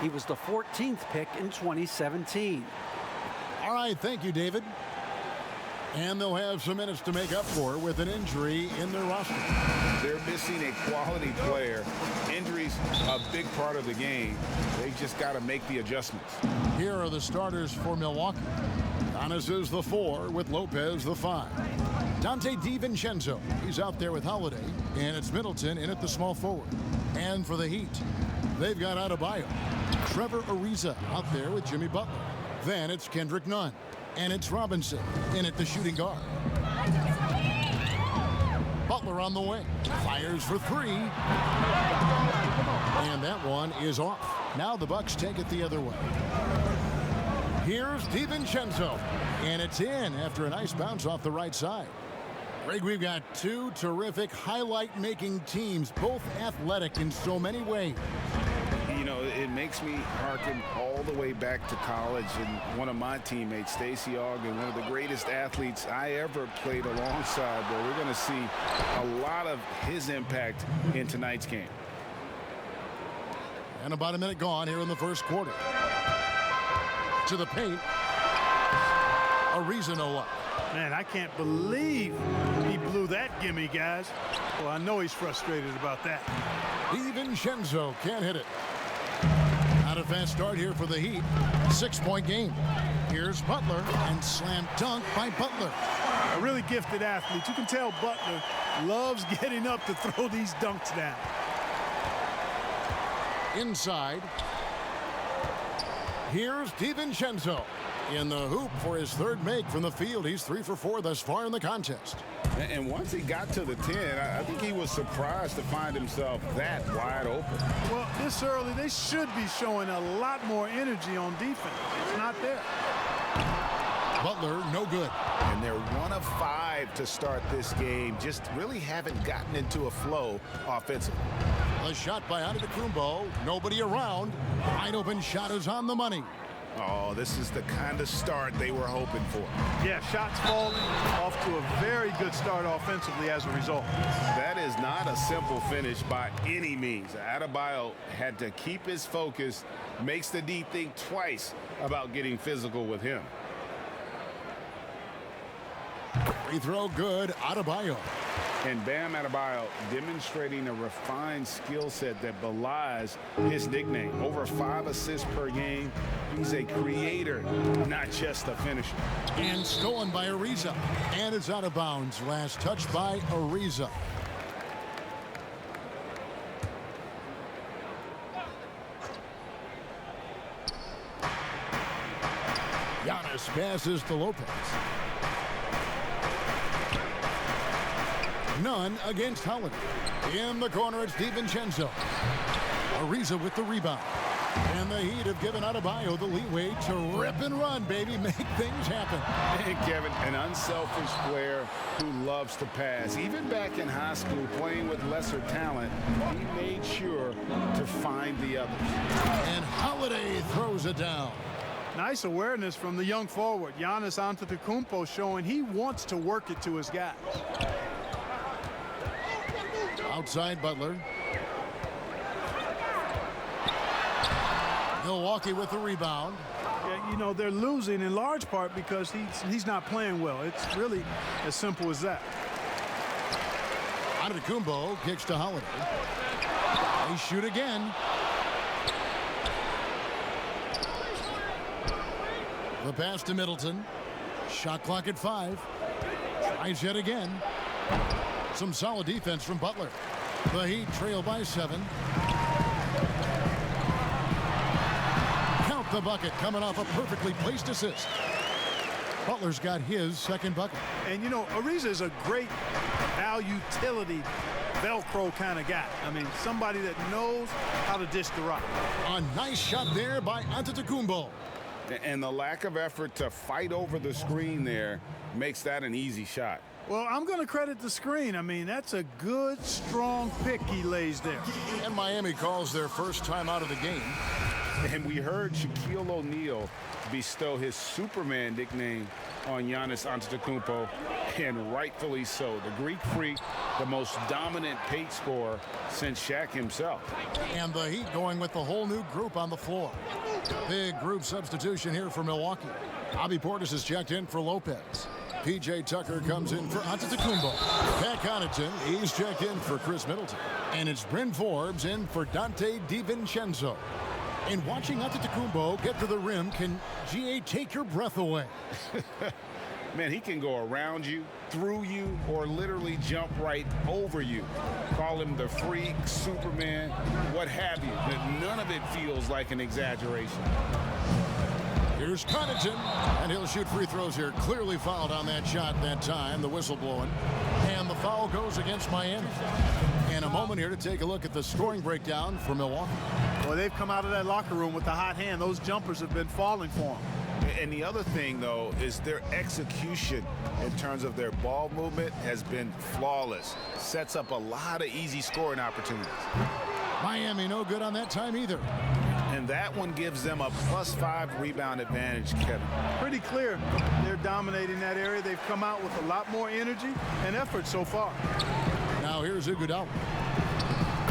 He was the 14th pick in 2017. All right, thank you, David. And they'll have some minutes to make up for with an injury in their roster. They're missing a quality player. Injuries a big part of the game. They've just got to make the adjustments. Here are the starters for Milwaukee. Giannis is the 4 with Lopez the 5. Dante DiVincenzo, he's out there with Holiday. And it's Middleton in at the small forward. And for the Heat, they've got Adebayo. Trevor Ariza out there with Jimmy Butler. Then it's Kendrick Nunn. And it's Robinson in at the shooting guard. Butler on the wing. Fires for 3. And that one is off. Now the Bucks take it the other way. Here's DiVincenzo. And it's in after a nice bounce off the right side. Greg, we've got two terrific highlight-making teams, both athletic in so many ways. You know, it makes me harken all the way back to college, and one of my teammates, Stacey Ogden, one of the greatest athletes I ever played alongside. But we're going to see a lot of his impact in tonight's game. And about a minute gone here in the first quarter. To the paint. Ariza no luck. Man, I can't believe he blew that gimme, guys. Well, I know he's frustrated about that. DiVincenzo can't hit it. Not a fast start here for the Heat. 6-point game. Here's Butler, and slam dunk by Butler. A really gifted athlete. You can tell Butler loves getting up to throw these dunks down. Inside. Here's DiVincenzo. In the hoop for his third make from the field. He's 3 for 4 thus far in the contest. And once he got to the 10, I think he was surprised to find himself that wide open. Well, this early, they should be showing a lot more energy on defense. It's not there. Butler, no good. And they're 1 of 5 to start this game. Just really haven't gotten into a flow offensively. A shot by Antetokounmpo. Nobody around. Wide open shot is on the money. Oh, this is the kind of start they were hoping for. Yeah, shots falling, off to a very good start offensively as a result. That is not a simple finish by any means. Adebayo had to keep his focus, makes the D think twice about getting physical with him. Free throw good, Adebayo. And Bam Adebayo demonstrating a refined skill set that belies his nickname. Over 5 assists per game. He's a creator, not just a finisher. And stolen by Ariza. And it's out of bounds. Last touch by Ariza. Giannis passes to Lopez. None against Holiday. In the corner, it's DiVincenzo. Ariza with the rebound. And the Heat have given Adebayo the leeway to rip and run, baby. Make things happen. And Kevin, an unselfish player who loves to pass. Even back in high school, playing with lesser talent, he made sure to find the others. And Holiday throws it down. Nice awareness from the young forward. Giannis Antetokounmpo showing he wants to work it to his guys. Outside Butler. Milwaukee with the rebound. Yeah, you know, they're losing in large part because he's not playing well. It's really as simple as that. Antetokounmpo kicks to Holiday. They shoot again. The pass to Middleton. Shot clock at 5. Tries yet again. Some solid defense from Butler. The Heat trail by 7. Count the bucket coming off a perfectly placed assist. Butler's got his second bucket. And, you know, Ariza is a great utility Velcro kind of guy. I mean, somebody that knows how to dish the rock. A nice shot there by Antetokounmpo. And the lack of effort to fight over the screen there makes that an easy shot. Well, I'm going to credit the screen. I mean, that's a good, strong pick he lays there. And Miami calls their first time out of the game. And we heard Shaquille O'Neal bestow his Superman nickname on Giannis Antetokounmpo, and rightfully so. The Greek Freak, the most dominant paint scorer since Shaq himself. And the Heat going with the whole new group on the floor. Big group substitution here for Milwaukee. Bobby Portis is checked in for Lopez. P.J. Tucker comes in for Antetokounmpo. Pat Connaughton, he's checked in for Chris Middleton. And it's Bryn Forbes in for Dante DiVincenzo. And watching Antetokounmpo get to the rim can, GA, take your breath away. Man, he can go around you, through you, or literally jump right over you. Call him the Freak, Superman, what have you. None of it feels like an exaggeration. Here's Connaughton, and he'll shoot free throws here. Clearly fouled on that shot that time, the whistle blowing. And the foul goes against Miami. And a moment here to take a look at the scoring breakdown for Milwaukee. Well, they've come out of that locker room with the hot hand. Those jumpers have been falling for them. And the other thing, though, is their execution in terms of their ball movement has been flawless. Sets up a lot of easy scoring opportunities. Miami no good on that time either. And that one gives them a +5 rebound advantage, Kevin. Pretty clear they're dominating that area. They've come out with a lot more energy and effort so far. Now here's Iguodala.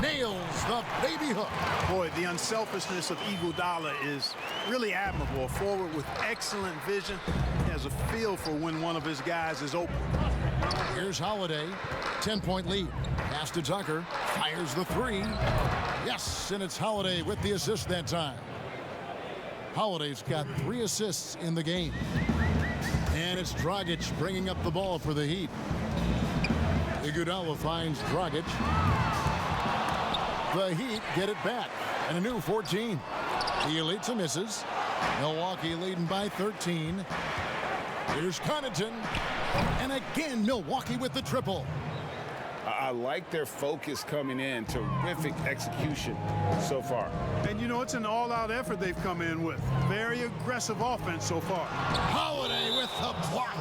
Nails the baby hook. Boy, the unselfishness of Iguodala is really admirable. A forward with excellent vision. He has a feel for when one of his guys is open. Here's Holiday. 10-point lead. Pass to Tucker. Fires the three. Yes, and it's Holiday with the assist that time. Holiday's got 3 assists in the game. And it's Dragic bringing up the ball for the Heat. Iguodala finds Dragic. The Heat get it back. And a new 14. Bjelica misses. Milwaukee leading by 13. Here's Connaughton. And again, Milwaukee with the triple. I like their focus coming in. Terrific execution so far. And, you know, it's an all-out effort they've come in with. Very aggressive offense so far. Holiday with the block.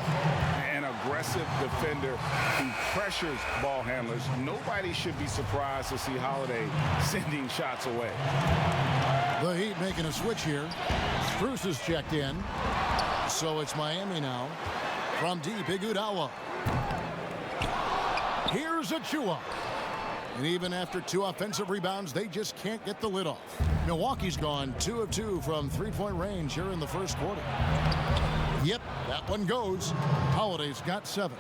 An aggressive defender who pressures ball handlers. Nobody should be surprised to see Holiday sending shots away. The Heat making a switch here. Strus is checked in. So it's Miami now. From deep, Iguodala. Here's Achua. And even after 2 offensive rebounds, they just can't get the lid off. Milwaukee's gone 2 of 2 from 3-point range here in the first quarter. Yep, that one goes. Holiday's got 7.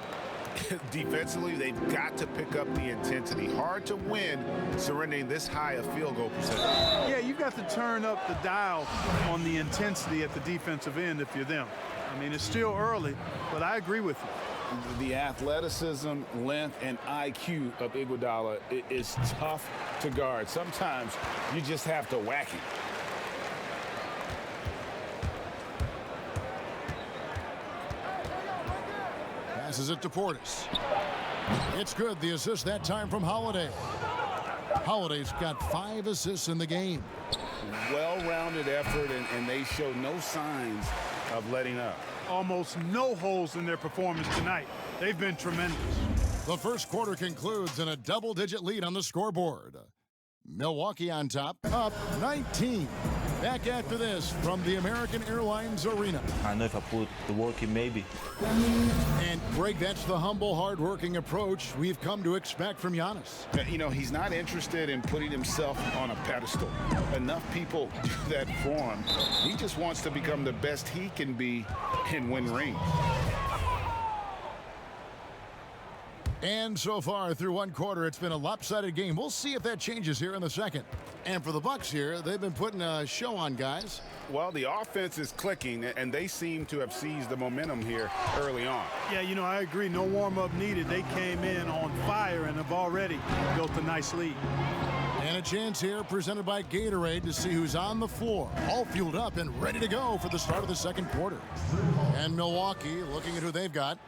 Defensively, they've got to pick up the intensity. Hard to win surrendering this high a field goal percentage. Yeah, you've got to turn up the dial on the intensity at the defensive end if you're them. I mean, it's still early, but I agree with you. The athleticism, length, and IQ of Iguodala is tough to guard. Sometimes you just have to whack him. Passes it to Portis. It's good. The assist that time from Holiday. Holiday's got 5 assists in the game. Well-rounded effort, and they show no signs of letting up. Almost no holes in their performance tonight. They've been tremendous. The first quarter concludes in a double-digit lead on the scoreboard. Milwaukee on top, up 19. Back after this from the American Airlines Arena. I know if I put the work in, maybe. And Greg, that's the humble, hard-working approach we've come to expect from Giannis. You know, he's not interested in putting himself on a pedestal. Enough people do that for him. He just wants to become the best he can be and win rings. And so far through one quarter, it's been a lopsided game. We'll see if that changes here in the second. And for the Bucks here, they've been putting a show on, guys. Well, the offense is clicking, and they seem to have seized the momentum here early on. Yeah, you know, I agree. No warm-up needed. They came in on fire and have already built a nice lead. And a chance here presented by Gatorade to see who's on the floor. All fueled up and ready to go for the start of the second quarter. And Milwaukee looking at who they've got.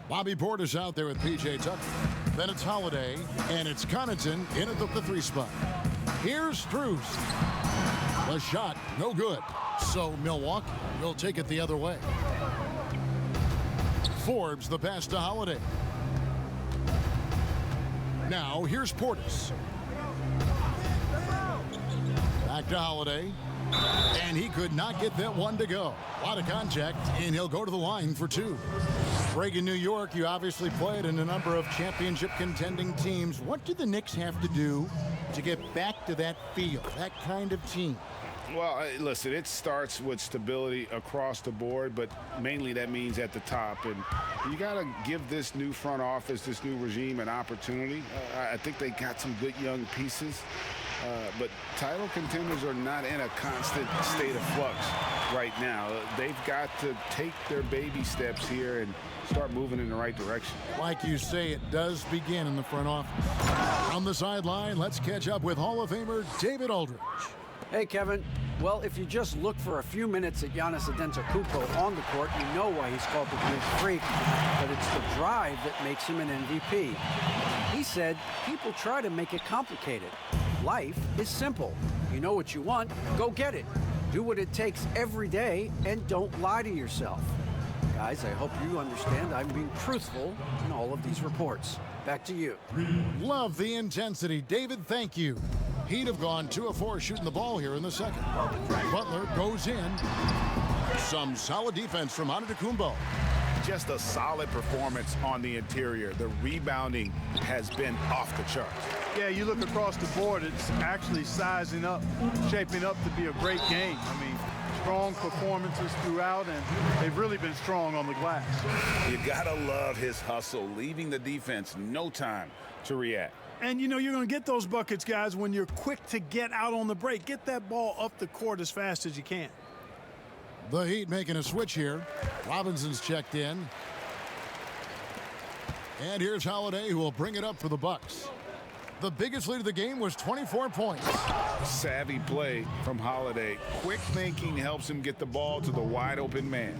Bobby Portis out there with P.J. Tucker. Then it's Holiday, and it's Connaughton in at the 3 spot. Here's Strus. The shot, no good. So Milwaukee will take it the other way. Forbes the pass to Holiday. Now here's Portis. Back to Holiday. And he could not get that one to go. A lot of contact, and he'll go to the line for two. Greg, in New York, you obviously played in a number of championship contending teams. What do the Knicks have to do to get back to that feel, that kind of team? Well, listen, it starts with stability across the board, but mainly that means at the top. And you got to give this new front office, this new regime, an opportunity. I think they got some good young pieces, but title contenders are not in a constant state of flux right now. They've got to take their baby steps here and start moving in the right direction. Like you say, it does begin in the front office. On the sideline, let's catch up with Hall of Famer David Aldridge. Hey, Kevin. Well, if you just look for a few minutes at Giannis Antetokounmpo on the court, you know why he's called the Greek Freak. But it's the drive that makes him an MVP. He said, people try to make it complicated. Life is simple. You know what you want, go get it. Do what it takes every day, and don't lie to yourself. Guys, I hope you understand I'm being truthful in all of these reports. Back to you. Love the intensity. David, thank you. He'd have gone 2 of 4 shooting the ball here in the second. Butler goes in. Some solid defense from Antetokounmpo. Just a solid performance on the interior. The rebounding has been off the charts. Yeah, you look across the board, it's actually sizing up, shaping up to be a great game. I mean, strong performances throughout, and they've really been strong on the glass. You gotta love his hustle, leaving the defense no time to react. And, you know, you're going to get those buckets, guys, when you're quick to get out on the break. Get that ball up the court as fast as you can. The Heat making a switch here. Robinson's checked in. And here's Holiday, who will bring it up for the Bucks. The biggest lead of the game was 24 points. Savvy play from Holiday. Quick thinking helps him get the ball to the wide-open man.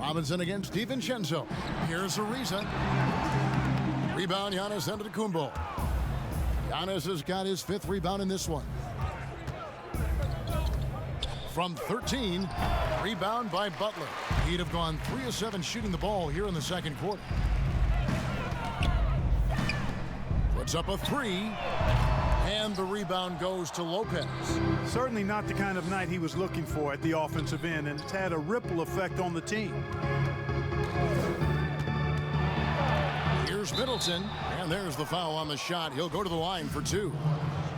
Robinson against DiVincenzo. Here's Ariza. Rebound, Giannis Antetokounmpo. Giannis has got his 5th rebound in this one. From 13, rebound by Butler. He'd have gone 3 of 7 shooting the ball here in the second quarter. Puts up a 3. And the rebound goes to Lopez. Certainly not the kind of night he was looking for at the offensive end, and it's had a ripple effect on the team. Here's Middleton, and there's the foul on the shot. He'll go to the line for 2.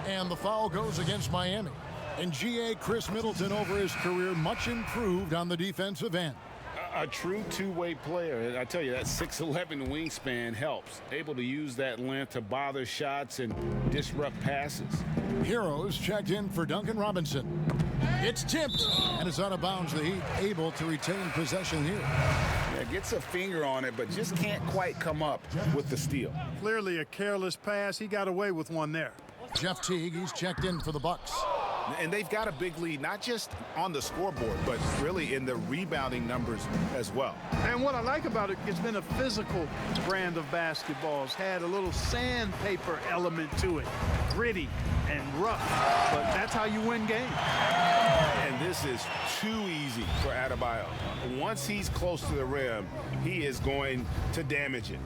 And the foul goes against Miami. And GA Chris Middleton, over his career, much improved on the defensive end. A true two-way player. I tell you, that 6'11" wingspan helps. Able to use that length to bother shots and disrupt passes. Heroes checked in for Duncan Robinson. It's tipped, and it's out of bounds. The Heat able to retain possession here. Yeah, gets a finger on it, but just can't quite come up with the steal. Clearly a careless pass. He got away with one there. Jeff Teague, he's checked in for the Bucks. And they've got a big lead, not just on the scoreboard, but really in the rebounding numbers as well. And what I like about it, it's been a physical brand of basketball. It's had a little sandpaper element to it. Gritty and rough, but that's how you win games. And this is too easy for Adebayo. Once he's close to the rim, he is going to damage it.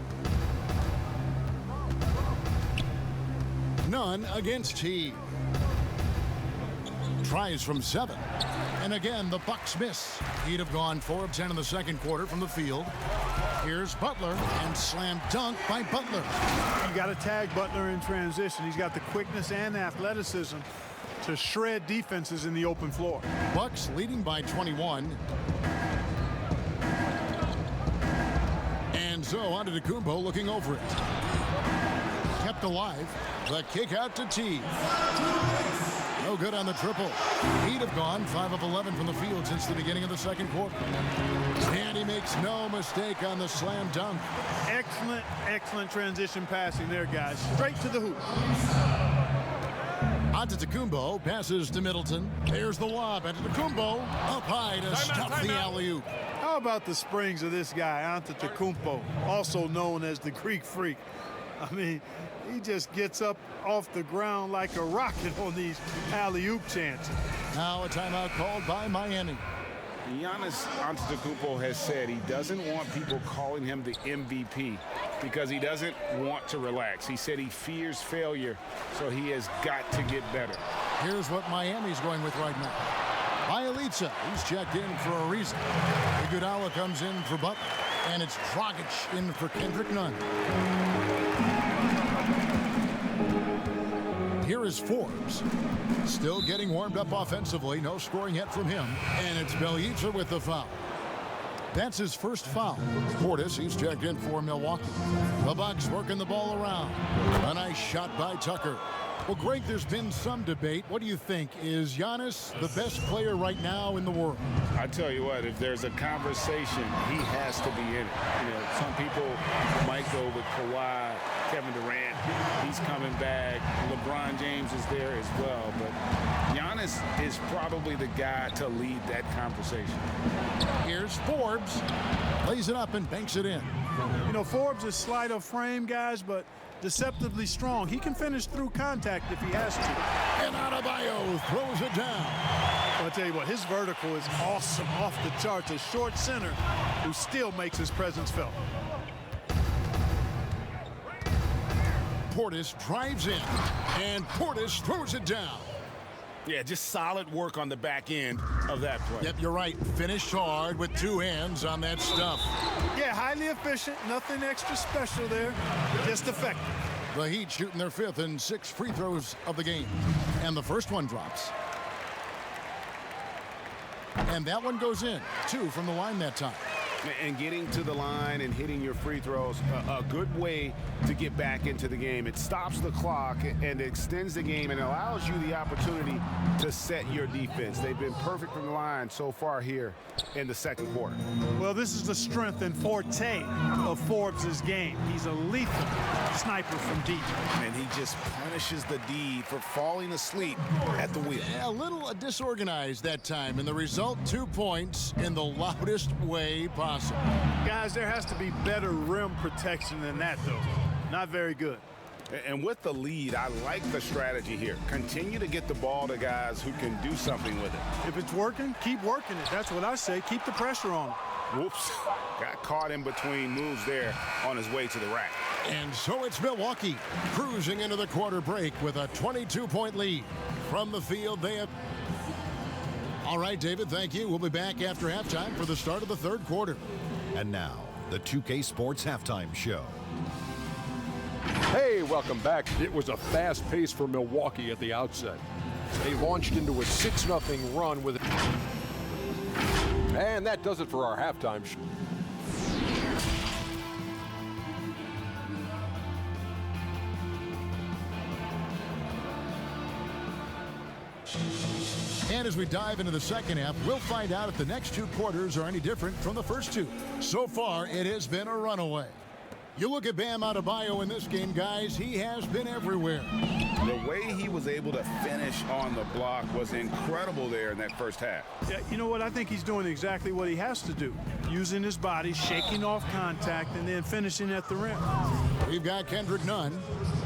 None against Teague. Tries from 7. And again, the Bucks miss. He'd have gone 4 of 10 in the second quarter from the field. Here's Butler, and slam dunk by Butler. You got to tag Butler in transition. He's got the quickness and athleticism to shred defenses in the open floor. Bucks leading by 21. And so Antetokounmpo looking over it. Kept alive. The kick out to Teague. No good on the triple. He'd have gone 5 of 11 from the field since the beginning of the second quarter. And he makes no mistake on the slam dunk. Excellent, excellent transition passing there, guys. Straight to the hoop. Antetokounmpo passes to Middleton. There's the lob. Antetokounmpo up high to stop the alley-oop. How about the springs of this guy, Antetokounmpo, also known as the Greek Freak? I mean, he just gets up off the ground like a rocket on these alley-oop chances. Now a timeout called by Miami. Giannis Antetokounmpo has said he doesn't want people calling him the MVP because he doesn't want to relax. He said he fears failure, so he has got to get better. Here's what Miami's going with right now. Bielitsa, he's checked in for Ariza. Iguodala comes in for Butler. And it's Dragic in for Kendrick Nunn. Here is Forbes. Still getting warmed up offensively. No scoring yet from him. And it's Bielitsa with the foul. That's his first foul. Portis, he's checked in for Milwaukee. The Bucks working the ball around. A nice shot by Tucker. Well, Greg, there's been some debate. What do you think? Is Giannis the best player right now in the world? I tell you what, if there's a conversation, he has to be in it. You know, some people might go with Kawhi, Kevin Durant. He's coming back. LeBron James is there as well. But Giannis is probably the guy to lead that conversation. Here's Forbes. Lays it up and banks it in. You know, Forbes is slight of frame, guys, but deceptively strong. He can finish through contact if he has to. And Adebayo throws it down. I'll tell you what, his vertical is awesome, off the charts. A short center who still makes his presence felt. Portis drives in, and Portis throws it down. Yeah, just solid work on the back end of that play. Yep, you're right. Finished hard with two hands on that stuff. Yeah, highly efficient. Nothing extra special there. Just effective. The Heat shooting their fifth and sixth free throws of the game. And the first one drops. And that one goes in. 2 from the line that time. And getting to the line and hitting your free throws, a good way to get back into the game. It stops the clock and extends the game and allows you the opportunity to set your defense. They've been perfect from the line so far here in the second quarter. Well, this is the strength and forte of Forbes' game. He's a lethal sniper from deep. And he just punishes the D for falling asleep at the wheel. A little disorganized that time, and the result, 2 points in the loudest way possible. Guys, there has to be better rim protection than that, though. Not very good. And with the lead, I like the strategy here. Continue to get the ball to guys who can do something with it. If it's working, keep working it. That's what I say. Keep the pressure on him. Whoops. Got caught in between moves there on his way to the rack. And so it's Milwaukee cruising into the quarter break with a 22-point lead. From the field, they have... All right, David, thank you. We'll be back after halftime for the start of the third quarter. And now, the 2K Sports Halftime Show. Hey, welcome back. It was a fast pace for Milwaukee at the outset. They launched into a 6-0 run with it. And that does it for our halftime show. And as we dive into the second half, we'll find out if the next 2 quarters are any different from the first 2. So far, it has been a runaway. You look at Bam Adebayo in this game, guys, he has been everywhere. The way he was able to finish on the block was incredible there in that first half. Yeah, you know what? I think he's doing exactly what he has to do. Using his body, shaking off contact, and then finishing at the rim. We've got Kendrick Nunn,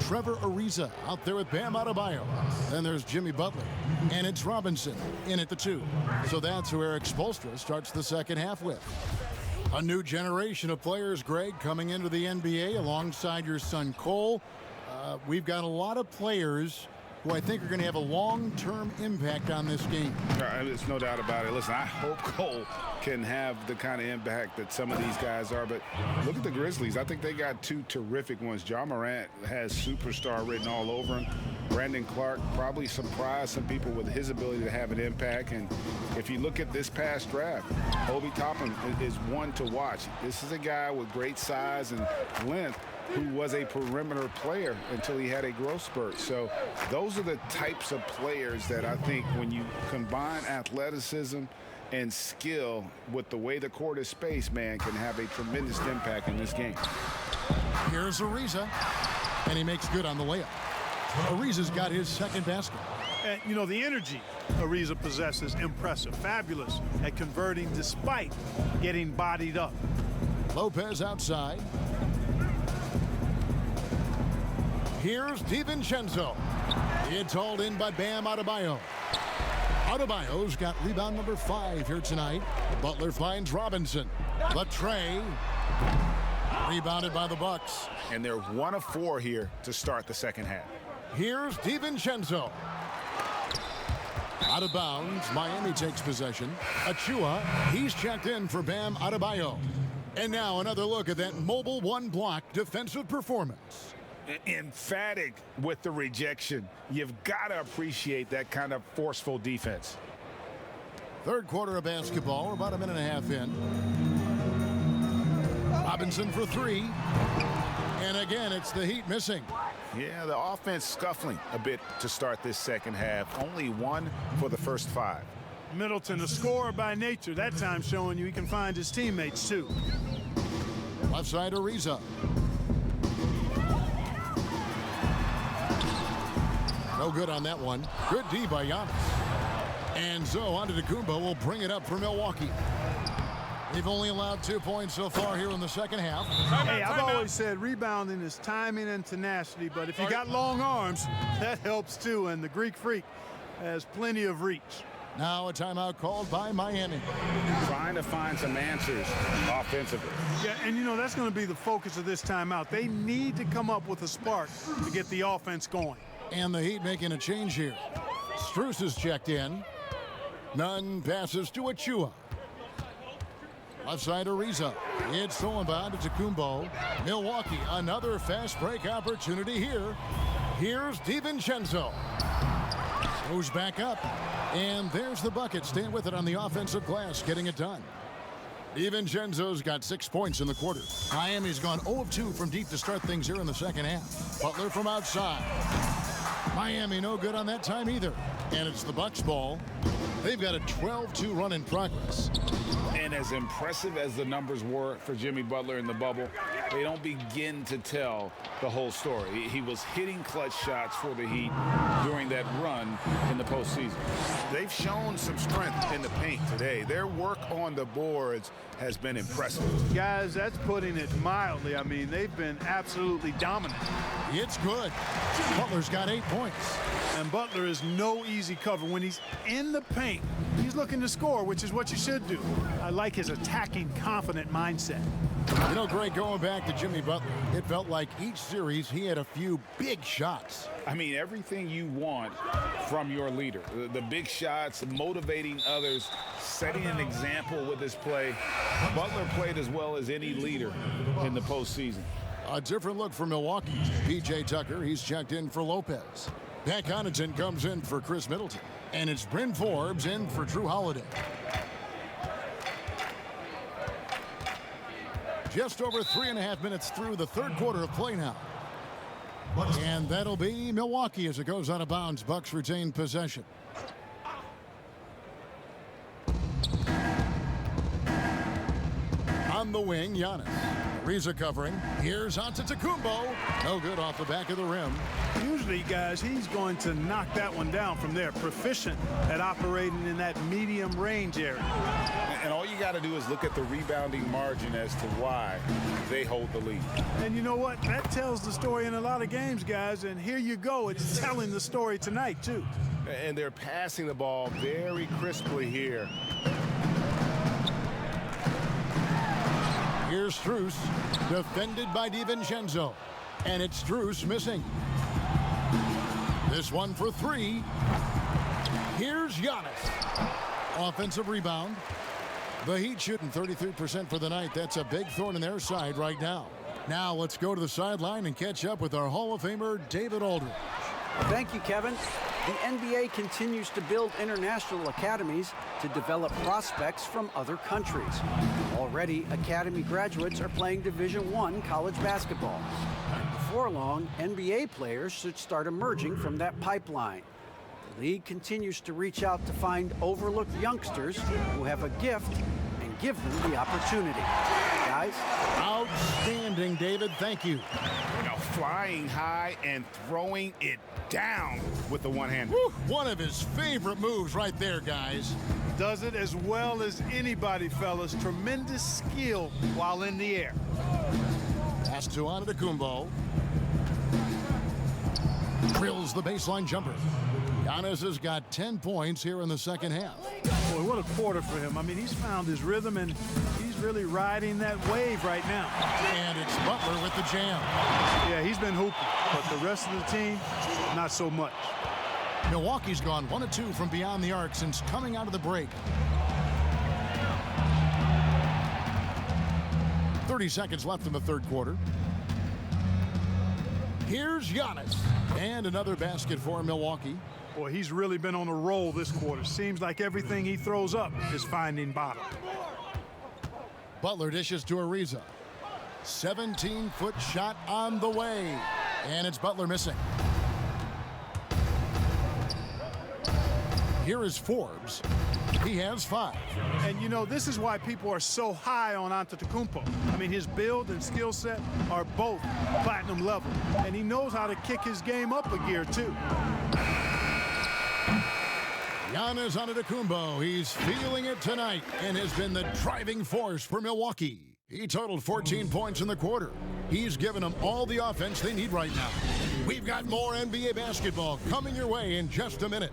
Trevor Ariza out there with Bam Adebayo. Then there's Jimmy Butler. And it's Robinson in at the 2. So that's who Eric Spoelstra starts the second half with. A new generation of players, Greg, coming into the NBA alongside your son Cole. We've got a lot of players who I think are going to have a long-term impact on this game. There's no doubt about it. Listen, I hope Cole can have the kind of impact that some of these guys are. But look at the Grizzlies. I think they got 2 terrific ones. Ja Morant has superstar written all over him. Brandon Clark probably surprised some people with his ability to have an impact. And if you look at this past draft, Obi Toppin is one to watch. This is a guy with great size and length who was a perimeter player until he had a growth spurt. So those are the types of players that I think when you combine athleticism and skill with the way the court is spaced, man, can have a tremendous impact in this game. Here's Ariza, and he makes good on the layup. Ariza's got his second basket. And, you know, the energy Ariza possesses, impressive, fabulous at converting despite getting bodied up. Lopez outside. Here's DiVincenzo. It's hauled in by Bam Adebayo. Adebayo's got rebound number 5 here tonight. Butler finds Robinson. The tray. Rebounded by the Bucks. And they're 1 of 4 here to start the second half. Here's DiVincenzo. Out of bounds, Miami takes possession. Achua, he's checked in for Bam Adebayo. And now another look at that mobile one-block defensive performance. Emphatic with the rejection. You've got to appreciate that kind of forceful defense. Third quarter of basketball, we're about a minute and a half in. Robinson for 3. And again, it's the Heat missing. Yeah, the offense scuffling a bit to start this second half. Only 1 for the first 5. Middleton, a scorer by nature, that time showing you he can find his teammates too. Left side, Ariza. No good on that one. Good D by Giannis. And so Antetokounmpo will bring it up for Milwaukee. They've only allowed 2 points so far here in the second half. Hey, I've always said rebounding is timing and tenacity, but if you got long arms, that helps too, and the Greek Freak has plenty of reach. Now a timeout called by Miami. Trying to find some answers offensively. Yeah, and you know, that's going to be the focus of this timeout. They need to come up with a spark to get the offense going. And the Heat making a change here. Strus is checked in. Nunn passes to Achua. Left side, Ariza. It's stolen by Antetokounmpo. Milwaukee, another fast break opportunity here. Here's DiVincenzo. Goes back up. And there's the bucket. Staying with it on the offensive glass, getting it done. DiVincenzo's got 6 points in the quarter. Miami's gone 0 of 2 from deep to start things here in the second half. Butler from outside. Miami no good on that time either. And it's the Bucks ball. They've got a 12-2 run in progress. And as impressive as the numbers were for Jimmy Butler in the bubble, they don't begin to tell the whole story. He was hitting clutch shots for the Heat during that run in the postseason. They've shown some strength in the paint today. Their work on the boards has been impressive. Guys, that's putting it mildly. I mean, they've been absolutely dominant. It's good. Butler's got 8 points. And Butler is no easy cover. When he's in the paint, he's looking to score, which is what you should do. I like his attacking, confident mindset. You know, Greg, going back to Jimmy Butler, it felt like each series he had a few big shots. I mean, everything you want from your leader. The big shots, motivating others, setting an example with his play. Butler played as well as any leader in the postseason. A different look for Milwaukee. P.J. Tucker, he's checked in for Lopez. Pat Connaughton comes in for Chris Middleton. And it's Bryn Forbes in for Drew Holiday. Just over 3.5 minutes through the third quarter of play now. And that'll be Milwaukee as it goes out of bounds. Bucks retain possession. On the wing, Giannis. Ariza covering. Here's Antetokounmpo. No good off the back of the rim. Usually, guys, he's going to knock that one down from there. Proficient at operating in that medium range area. And all you got to do is look at the rebounding margin as to why they hold the lead. And you know what? That tells the story in a lot of games, guys. And here you go. It's telling the story tonight, too. And they're passing the ball very crisply here. Here's Strus, defended by DiVincenzo. And it's Strus missing. This one for 3. Here's Giannis. Offensive rebound. The Heat shooting 33% for the night. That's a big thorn in their side right now. Now let's go to the sideline and catch up with our Hall of Famer, David Aldridge. Thank you, Kevin. The NBA continues to build international academies to develop prospects from other countries. Already, academy graduates are playing Division I college basketball. And before long, NBA players should start emerging from that pipeline. The league continues to reach out to find overlooked youngsters who have a gift and give them the opportunity. Guys? Outstanding, David. Thank you. Flying high and throwing it down with the one-hander. One of his favorite moves right there, guys. Does it as well as anybody, fellas. Tremendous skill while in the air. Pass to Antetokounmpo. Drills the baseline jumper. Giannis has got 10 points here in the second half. Boy, what a quarter for him. I mean, he's found his rhythm, and he's really riding that wave right now. And it's Butler with the jam. Yeah, he's been hooping, but the rest of the team, not so much. Milwaukee's gone 1 of 2 from beyond the arc since coming out of the break. 30 seconds left in the third quarter. Here's Giannis. And another basket for Milwaukee. Boy, he's really been on a roll this quarter. Seems like everything he throws up is finding bottom. Butler dishes to Ariza. 17-foot shot on the way. And it's Butler missing. Here is Forbes. He has 5. And, you know, this is why people are so high on Antetokounmpo. I mean, his build and skill set are both platinum level. And he knows how to kick his game up a gear, too. Giannis Antetokounmpo, he's feeling it tonight and has been the driving force for Milwaukee. He totaled 14 points in the quarter. He's given them all the offense they need right now. We've got more NBA basketball coming your way in just a minute.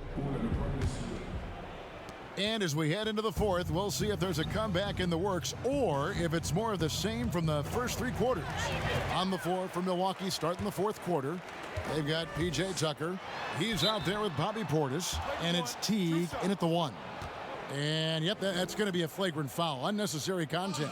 And as we head into the fourth, we'll see if there's a comeback in the works or if it's more of the same from the first 3 quarters. On the floor for Milwaukee starting the fourth quarter, they've got P.J. Tucker. He's out there with Bobby Portis, and it's Teague in at the 1. And, yep, that's going to be a flagrant foul. Unnecessary contact.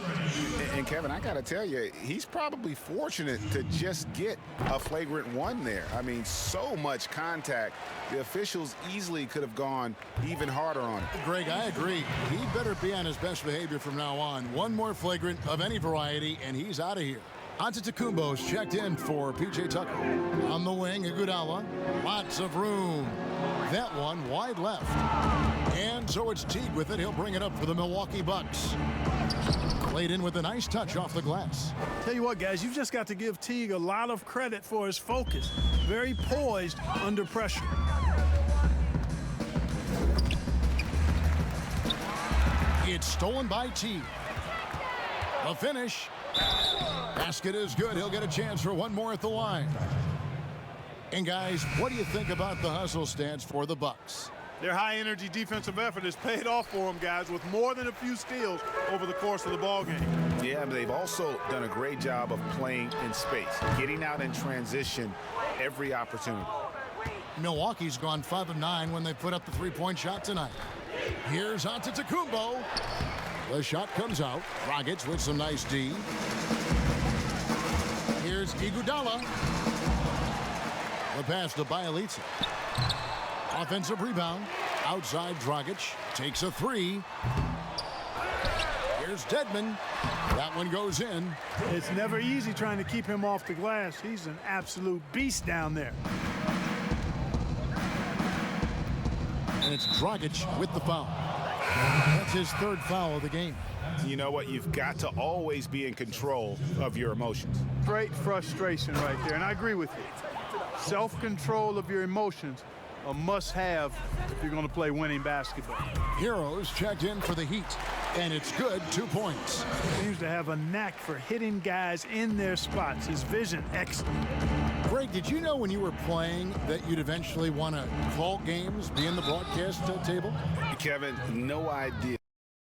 And Kevin, I got to tell you, he's probably fortunate to just get a flagrant 1 there. I mean, so much contact. The officials easily could have gone even harder on it. Greg, I agree. He better be on his best behavior from now on. One more flagrant of any variety, and he's out of here. Antetokounmpo's checked in for P.J. Tucker. On the wing, Iguodala. Lots of room. That one wide left. And so it's Teague with it. He'll bring it up for the Milwaukee Bucks. Played in with a nice touch off the glass. Tell you what, guys, you've just got to give Teague a lot of credit for his focus. Very poised under pressure. It's stolen by Teague. The finish. Basket is good. He'll get a chance for one more at the line. And guys, what do you think about the hustle stance for the Bucks? Their high-energy defensive effort has paid off for them, guys, with more than a few steals over the course of the ballgame. Yeah, but they've also done a great job of playing in space, getting out in transition every opportunity. Milwaukee's gone 5 of 9 when they put up the three-point shot tonight. Here's Antetokounmpo. The shot comes out. Dragic with some nice D. Here's Iguodala. The pass to Bielitsa. Offensive rebound. Outside Dragic. Takes a 3. Here's Dedmon. That one goes in. It's never easy trying to keep him off the glass. He's an absolute beast down there. And it's Dragic with the foul. That's his 3rd foul of the game. You know what? You've got to always be in control of your emotions. Great frustration right there, and I agree with you. Self-control of your emotions, a must-have if you're going to play winning basketball. Heroes checked in for the Heat, and it's good. 2 points. Seems to have a knack for hitting guys in their spots. His vision, excellent. Greg, did you know when you were playing that you'd eventually want to call games, be in the broadcast table? Kevin, no idea.